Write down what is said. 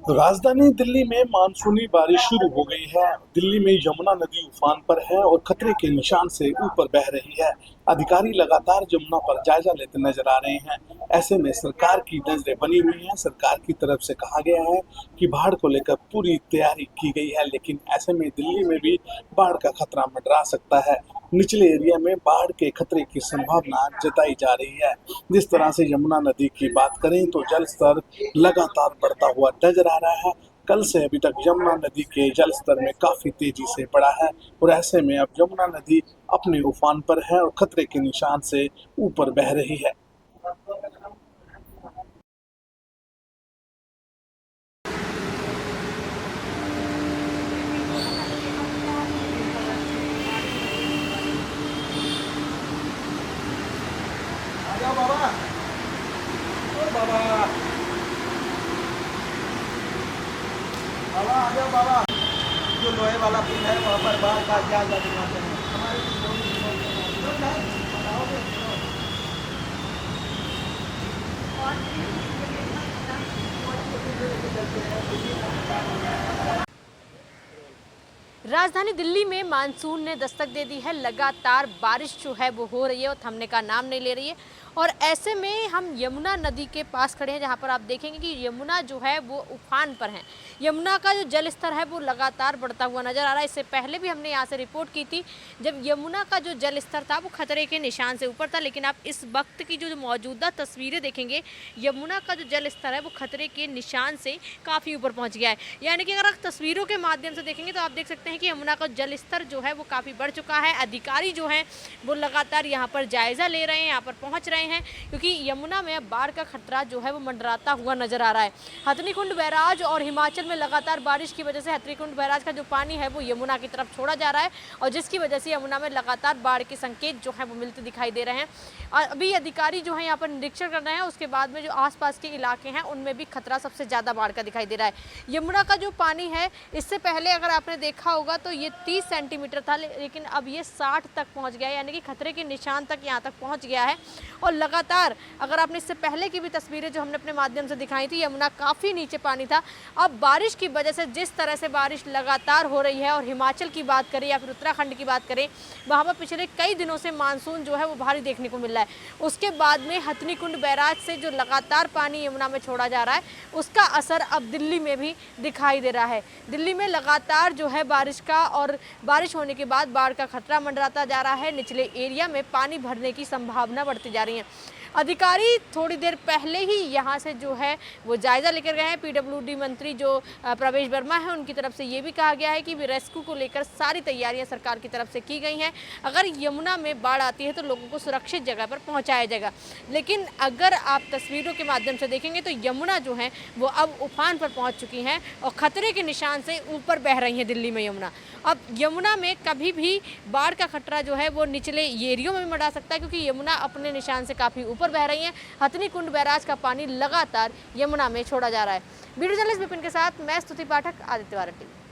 राजधानी दिल्ली में मानसूनी बारिश शुरू हो गई है। दिल्ली में यमुना नदी उफान पर है और खतरे के निशान से ऊपर बह रही है। अधिकारी लगातार यमुना पर जायजा लेते नजर आ रहे हैं। ऐसे में सरकार की नजरें बनी हुई हैं। सरकार की तरफ से कहा गया है कि बाढ़ को लेकर पूरी तैयारी की गई है, लेकिन ऐसे में दिल्ली में भी बाढ़ का खतरा मंडरा सकता है। निचले एरिया में बाढ़ के खतरे की संभावना जताई जा रही है। जिस तरह से यमुना नदी की बात करें तो जल स्तर लगातार बढ़ता हुआ नजर आ रहा है। कल से अभी तक यमुना नदी के जल स्तर में काफी तेजी से बढ़ा है और ऐसे में अब यमुना नदी अपने उफान पर है और खतरे के निशान से ऊपर बह रही है। आ जाओ बाबा। ओ बाबा, बाबा आ जाओ बाबा। जो लोहे वाला पुल है वहाँ पर बाढ़ का जायजा दिखाते हैं। राजधानी दिल्ली में मानसून ने दस्तक दे दी है। लगातार बारिश जो है वो हो रही है और थमने का नाम नहीं ले रही है। और ऐसे में हम यमुना नदी के पास खड़े हैं, जहां पर आप देखेंगे कि यमुना जो है वो उफान पर है। यमुना का जो जल स्तर है वो लगातार बढ़ता हुआ नजर आ रहा है। इससे पहले भी हमने यहाँ से रिपोर्ट की थी, जब यमुना का जो जल स्तर था वो खतरे के निशान से ऊपर था। लेकिन आप इस वक्त की जो मौजूदा तस्वीरें देखेंगे, यमुना का जो जल स्तर है वो खतरे के निशान से काफ़ी ऊपर पहुँच गया है। यानी कि अगर आप तस्वीरों के माध्यम से देखेंगे तो आप देख सकते हैं कि यमुना का जल स्तर जो है वो काफ़ी बढ़ चुका है। अधिकारी जो हैं वो लगातार यहाँ पर जायज़ा ले रहे हैं, यहाँ पर पहुँच रहे हैं, क्योंकि यमुना में अब बाढ़ का खतरा जो है वो मंडराता हुआ नजर आ रहा है। हथनीकुंड बैराज और हिमाचल में लगातार बारिश की वजह से हथनीकुंड बैराज का जो पानी है वो यमुना की तरफ छोड़ा जा रहा है और जिसकी वजह से यमुना में लगातार बाढ़ के संकेत जो है वो मिलते दिखाई दे रहे हैं। अभी अधिकारी जो है यहाँ पर निरीक्षण कर रहे हैं, उसके बाद में जो आसपास के इलाके हैं उनमें भी खतरा सबसे ज़्यादा बाढ़ का दिखाई दे रहा है। यमुना का जो पानी है, इससे पहले अगर आपने देखा होगा तो ये 30 सेंटीमीटर था, लेकिन अब ये 60 तक पहुँच गया है, यानी कि खतरे के निशान तक यहाँ तक पहुँच गया है। और लगातार अगर आपने इससे पहले की भी तस्वीरें जो हमने अपने माध्यम से दिखाई थी, यमुना काफ़ी नीचे पानी था। अब बारिश की वजह से जिस तरह से बारिश लगातार हो रही है, और हिमाचल की बात करें या फिर उत्तराखंड की बात करें, वहाँ पर पिछले कई दिनों से मानसून जो है वो भारी देखने को मिल रहा है। उसके बाद में हथनीकुंड बैराज से जो लगातार पानी यमुना में छोड़ा जा रहा है, उसका असर अब दिल्ली में भी दिखाई दे रहा है। दिल्ली में लगातार जो है बारिश का, और बारिश होने के बाद बाढ़ का खतरा मंडराता जा रहा है। निचले एरिया में पानी भरने की संभावना बढ़ती जा रही है। अधिकारी थोड़ी देर पहले ही यहाँ से जो है वो जायज़ा लेकर गए हैं। पीडब्ल्यूडी मंत्री जो प्रवेश वर्मा है, उनकी तरफ से ये भी कहा गया है कि रेस्क्यू को लेकर सारी तैयारियां सरकार की तरफ से की गई हैं। अगर यमुना में बाढ़ आती है तो लोगों को सुरक्षित जगह पर पहुँचाया जाएगा। लेकिन अगर आप तस्वीरों के माध्यम से देखेंगे तो यमुना जो है वो अब उफान पर पहुँच चुकी हैं और खतरे के निशान से ऊपर बह रही है दिल्ली में यमुना। अब यमुना में कभी भी बाढ़ का खतरा जो है वो निचले एरियो में भी मंडरा सकता है, क्योंकि यमुना अपने निशान से काफ़ी ऊपर बह रही हैं। हथनीकुंड बैराज का पानी लगातार यमुना में छोड़ा जा रहा है। वीडियो जर्नलिस्ट विपिन के साथ मैं स्तुति पाठक, आदित्यवार टीवी।